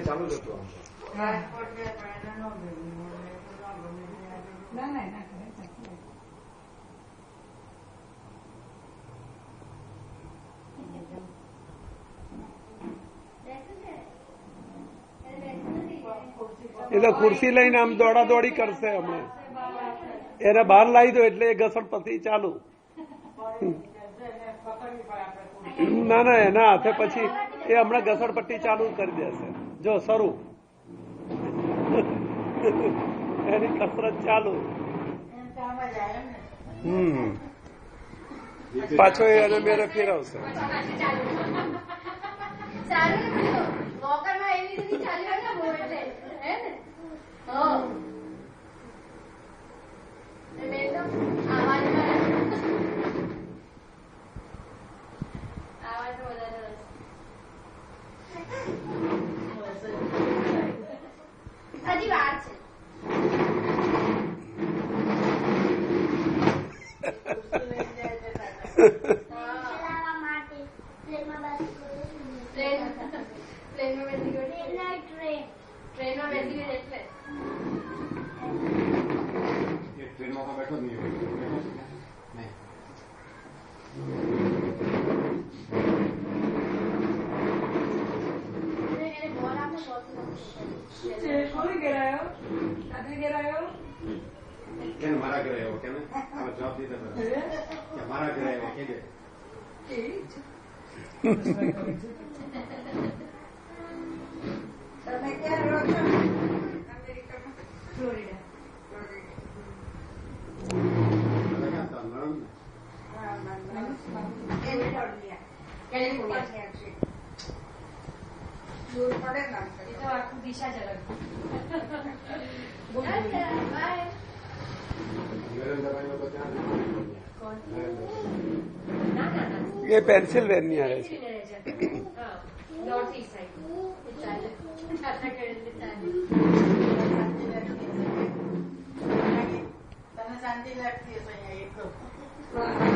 ચાલુ જ હતું એ તો ખુરશી લઈને આમ દોડા દોડી કરશે હમણાં એને બહાર લાવી દો એટલે એ ઘસડપટ્ટી ચાલુ. ના ના એના હાથે પછી એ હમણાં ઘસડપટ્ટી ચાલુ કરી દેશે. જો શરૂ એની કસરત ચાલુ. પાછો એને મેરે ફેરવશે. હજી વાર છે. ટ્રેનમાં બેસી ગઈ એટલે ટ્રેનમાં બેઠો જ નહીં. મારા ઘરે આવ્યો કે જવાબ દીધા મારા ઘરે આવ્યો કે તમે ક્યાં રહો છો? અમેરિકામાં, ફ્લોરિડા. દૂર પડે ને એ તો આખું દિશા જ અલગ. એ પેન્સિલ્વેનિયા રહે છે. નોર્થ ઇસ્ટ સાઈડ તને શાંતિ લાગતી હશે અહીંયા એક